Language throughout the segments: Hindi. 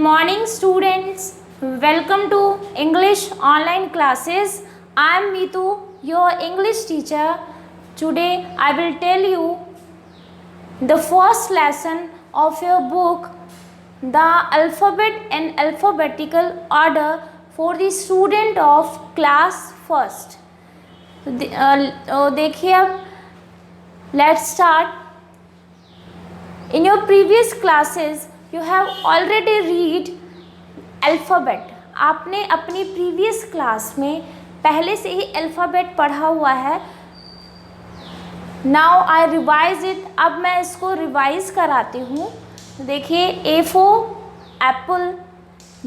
morning students, welcome to English online classes. I am Meetu, your English teacher. Today I will tell you the first lesson of your book, The Alphabet and Alphabetical Order for the student of class first. देखिए अब let's start. In your previous classes you have already read alphabet. आपने अपनी previous class में पहले से ही alphabet पढ़ा हुआ है. Now I revise it. अब मैं इसको revise कराती हूँ. देखिए A for apple,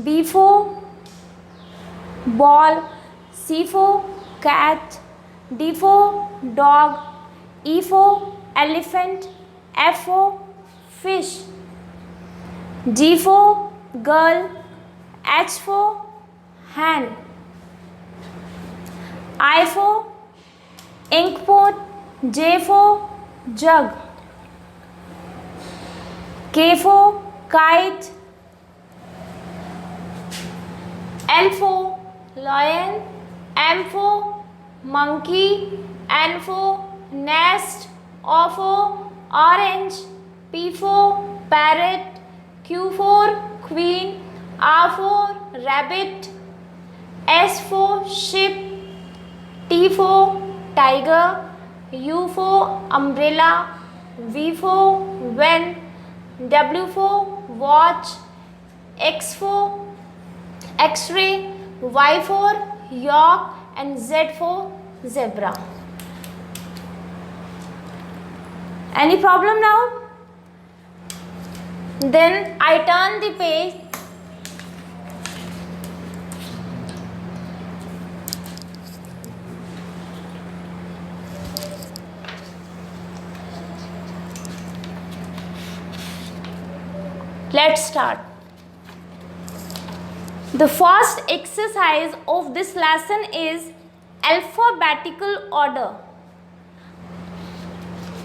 B for ball, C for cat, D for dog, E for elephant, F for fish, G for girl, H for hand, I for ink pot, J for jug, K for kite, L for lion, M for monkey, N for nest, O for orange, P for parrot, Q for queen, R for rabbit, S for sheep, T for tiger, U for umbrella, V for van, W for watch, X for X-ray, Y for York, and Z for zebra. Any problem now? Then I turn the page. Let's start. The first exercise of this lesson is alphabetical order.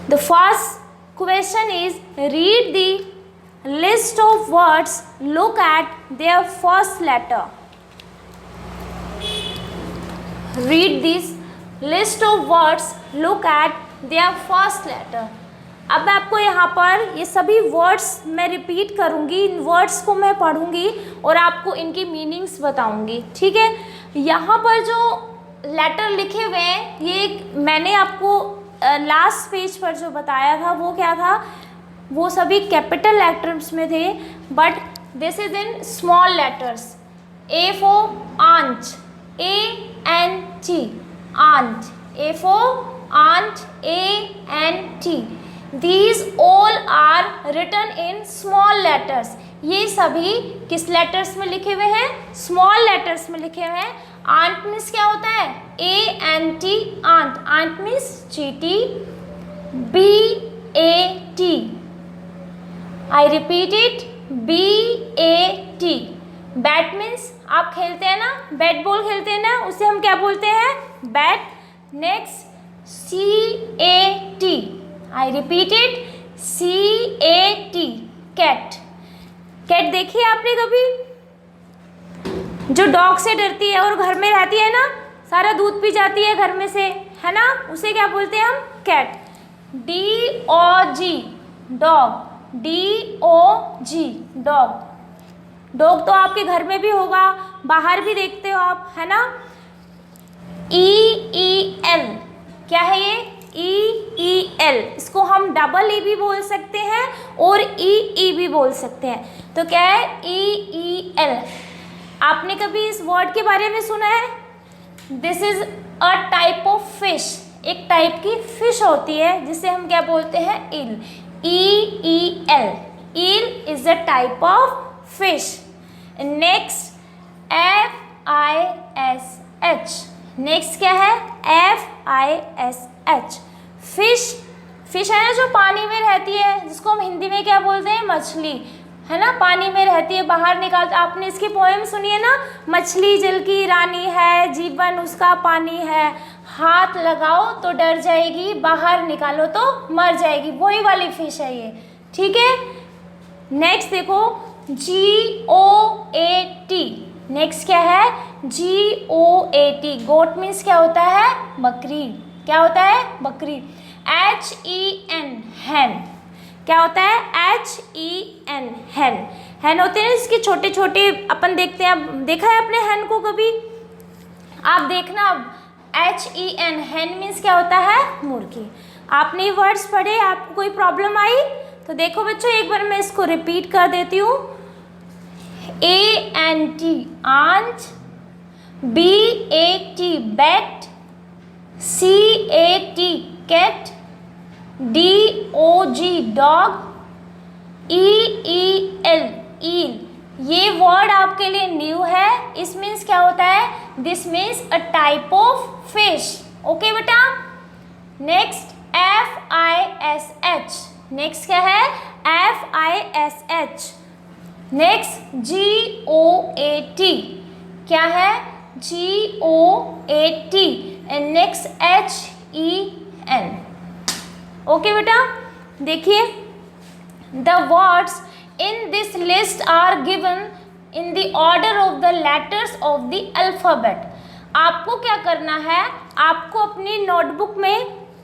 The first question is read the list of words, look at their first letter. Read this list of words, look at their first letter. अब मैं आपको यहाँ पर ये सभी वर्ड्स मैं रिपीट करूँगी, इन वर्ड्स को मैं पढ़ूँगी और आपको इनकी मीनिंग्स बताऊँगी. ठीक है. यहाँ पर जो लेटर लिखे हुए हैं ये मैंने आपको लास्ट पेज पर जो बताया था वो क्या था, वो सभी कैपिटल लेटर्स में थे, but this is in small letters. A for ant, ANT, ant. A for ant, ANT. These all are written in small letters. ये सभी किस लेटर्स में लिखे हुए हैं? स्मॉल लेटर्स में लिखे हुए हैं. आंट मीन्स क्या होता है? ANT, ant. आंट मीन्स चींटी. BAT. I repeat it, BAT. Bat means आप खेलते हैं ना, बैट बॉल खेलते हैं ना, उसे हम क्या बोलते हैं? Bat. Next CAT. I repeat it, CAT. Cat. Cat देखी आपने कभी? जो डॉग से डरती है और घर में रहती है ना, सारा दूध पी जाती है घर में से, है ना, उसे क्या बोलते हैं हम? Cat. DOG, dog. DOG, dog. Dog तो आपके घर में भी होगा, बाहर भी देखते हो आप, है ना. EEL, क्या है ये? EEL. इसको हम डबल E भी बोल सकते हैं और EE भी बोल सकते हैं. तो क्या है? EEL. आपने कभी इस वर्ड के बारे में सुना है? This is a type of fish. एक टाइप की फिश होती है जिसे हम क्या बोलते हैं? Eel. EEL. Eel is a type of fish. Next FISH. Next क्या है? FISH. फिश. फिश है ना जो पानी में रहती है, जिसको हम हिंदी में क्या बोलते हैं? मछली, है ना. पानी में रहती है, बाहर निकालते. आपने इसकी पोएम सुनी है ना, मछली जल की रानी है, जीवन उसका पानी है, हाथ लगाओ तो डर जाएगी, बाहर निकालो तो मर जाएगी. वही वाली फिश है ये. ठीक है. नेक्स्ट देखो GOAT। नेक्स्ट क्या है? GOAT। गोट मीन्स क्या होता है? बकरी। क्या होता है? बकरी। HEN हैन। क्या होता है? HEN हैन। हैन होते हैं इसके छोटे छोटे, अपन देखते हैं, देखा है अपने हैन को कभी? आप देखना HEN हैन मीन्स क्या होता है? मुर्गी। आपने वर्ड्स पढ़े, आपको कोई प्रॉब्लम आई तो देखो बच्चों, एक बार मैं इसको रिपीट कर देती हूँ। ANT ant, BAT bat, CAT cat, DOG dog, EEL eel. ये वर्ड आपके लिए न्यू है। इस मीन्स क्या होता है? This means a type of fish. Okay बेटा। Next FISH। नेक्स्ट क्या है? FISH। Next GOAT। क्या है? GOAT। And next HEN। Okay बेटा, देखिए the words in this list are given in the order of the letters of the alphabet। आपको क्या करना है? आपको अपनी नोटबुक में,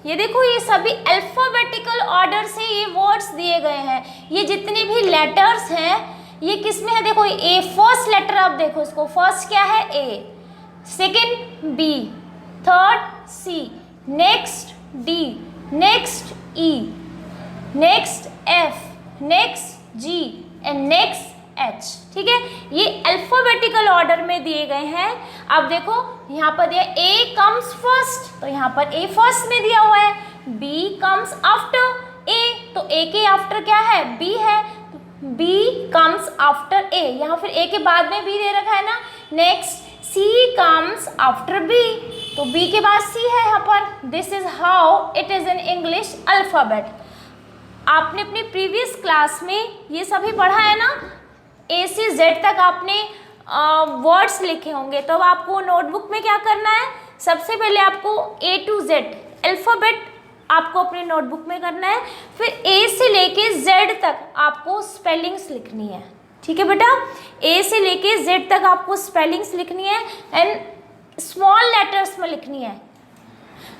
ये देखो ये सभी अल्फाबेटिकल ऑर्डर से ये वर्ड्स दिए गए हैं। ये जितने भी लेटर्स हैं ये किस में है? देखो ए, फर्स्ट लेटर आप देखो इसको, फर्स्ट क्या है? A, second B, third C, next D, next E, next F, next G and next H। ठीक है, ये अल्फाबेटिकल ऑर्डर में दिए गए हैं। अब देखो यहाँ पर दिया A कम्स फर्स्ट, तो यहाँ पर A फर्स्ट में दिया हुआ है। B कम्स आफ्टर A, तो A के आफ्टर क्या है? B है। B कम्स आफ्टर A, यहाँ फिर A के बाद में B दे रखा है ना। Next C comes after B, तो B के बाद C है यहाँ पर। This is how it is in English alphabet. आपने अपनी प्रीवियस क्लास में ये सभी पढ़ा है ना, A से Z तक आपने वर्ड्स लिखे होंगे। तो अब आपको नोटबुक में क्या करना है? सबसे पहले आपको A to Z अल्फ़ाबेट आपको अपनी नोटबुक में करना है। फिर A से लेके Z तक आपको स्पेलिंग्स लिखनी है। ठीक है बेटा, A से लेके Z तक आपको स्पेलिंग्स लिखनी है एंड स्मॉल लेटर्स में लिखनी है।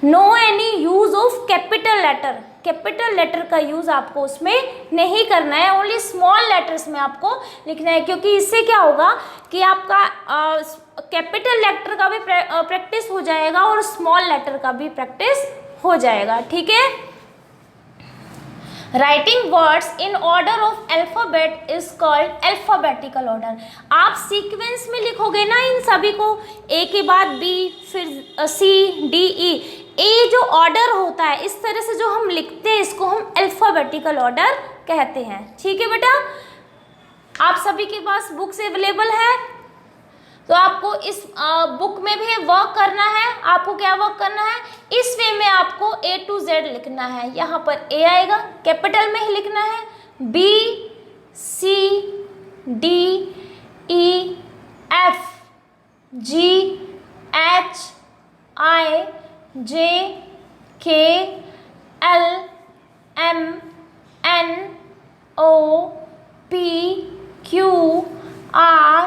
No any use of capital letter. Capital letter का यूज आपको उसमें नहीं करना है, ओनली स्मॉल लेटर्स में आपको लिखना है, क्योंकि इससे क्या होगा कि आपका कैपिटल लेटर का भी प्रैक्टिस हो जाएगा और स्मॉल लेटर का भी प्रैक्टिस हो जाएगा। ठीक है। Writing words in order of alphabet is called alphabetical order. आप सीक्वेंस में लिखोगे ना इन सभी को, ए के बाद बी, फिर सी, डी, ई। ए जो ऑर्डर होता है इस तरह से जो हम लिखते हैं इसको हम अल्फाबेटिकल ऑर्डर कहते हैं। ठीक है बेटा, आप सभी के पास बुक्स अवेलेबल है, तो आपको इस बुक में भी वर्क करना है। आपको क्या वर्क करना है? इस वे में आपको A to Z लिखना है। यहाँ पर A आएगा, कैपिटल में ही लिखना है। B, C, D, E, F, G, H, I, J, K, L, M, N, O, P, Q, R,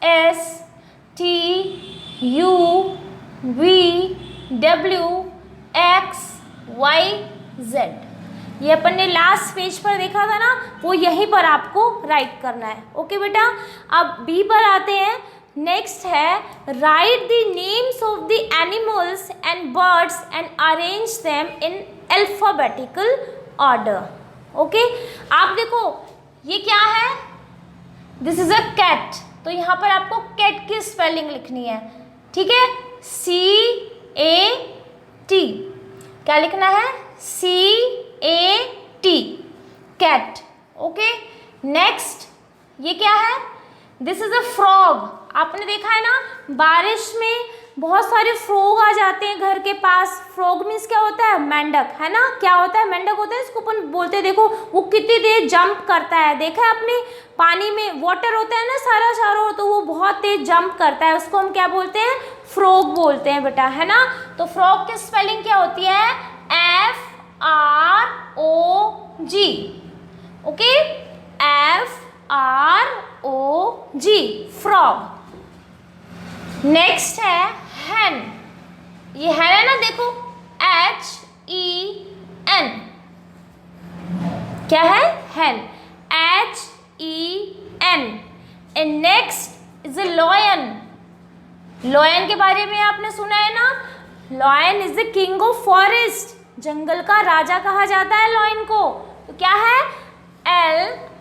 S, T, U, V, W, X, Y, Z। ये अपन ने लास्ट पेज पर देखा था ना, वो यहीं पर आपको राइट करना है। ओके बेटा, अब बी पर आते हैं। नेक्स्ट है right the names of the animals and birds and arrange them in alphabetical order. Okay, आप देखो ये क्या है? दिस इज अ कैट, तो यहाँ पर आपको कैट की स्पेलिंग लिखनी है। ठीक है, C-A-T। क्या लिखना है? C-A-T, cat. ओके, नेक्स्ट ये क्या है? This is a frog. आपने देखा है ना, बारिश में बहुत सारे फ्रॉग आ जाते हैं घर के पास। फ्रॉग मीन्स क्या होता है? मेंढक, है ना। क्या होता है? मेंढक होता है, इसको अपन बोलते हैं। देखो वो कितनी देर जंप करता है, देखा है आपने? पानी में वाटर होता है ना सारा चारों, तो वो बहुत तेज जंप करता है, उसको हम क्या बोलते हैं? फ्रॉग बोलते हैं बेटा, है ना। तो फ्रॉग की स्पेलिंग क्या होती है? F-R-O-G। Okay, F ROG, frog. Next है hen, ये hen है ना, देखो HEN, क्या है, hen, HEN। And next is a lion. Lion के बारे में आपने सुना है ना, lion is the king of forest, जंगल का राजा कहा जाता है लॉयन को। तो क्या है,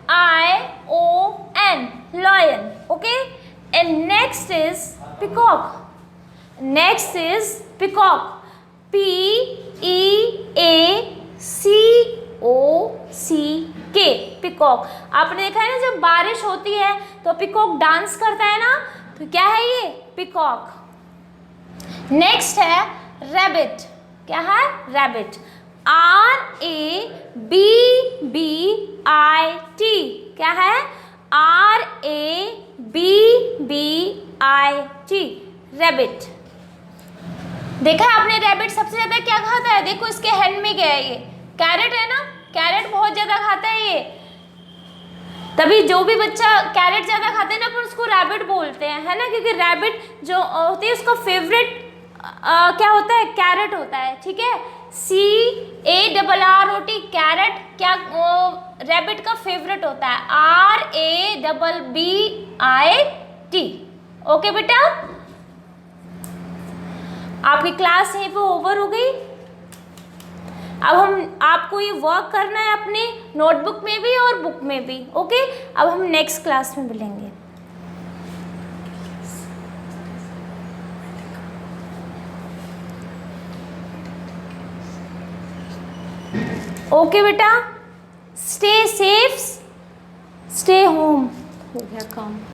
LION, lion, okay. And next is peacock, next is peacock, PEACOCK, peacock. आपने देखा है ना, जब बारिश होती है तो पिकॉक डांस करता है ना, तो क्या है ये, पिकॉक। नेक्स्ट है रैबिट, क्या है, रैबिट, RABBIT, क्या है, RABBIT, रैबिट। देखा है आपने, रैबिट सबसे ज्यादा क्या खाता है, देखो इसके हैंड में क्या है, ये कैरेट है ना, कैरेट बहुत ज्यादा खाता है ये, तभी जो भी बच्चा कैरेट ज्यादा खाते हैं ना, अपन उसको रैबिट बोलते हैं, है ना, क्योंकि रैबिट जो होती है उसका फेवरेट क्या होता है, कैरेट होता है, ठीक है, CARROT, कैरेट क्या रैबिट का फेवरेट होता है, RABBIT, ओके बेटा। आपकी क्लास यहीं पे ओवर हो गई। अब हम आपको ये वर्क करना है अपने नोटबुक में भी और बुक में भी, ओके। अब हम नेक्स्ट क्लास में मिलेंगे। ओके बेटा, स्टे सेफ, स्टे होम। हो गया काम।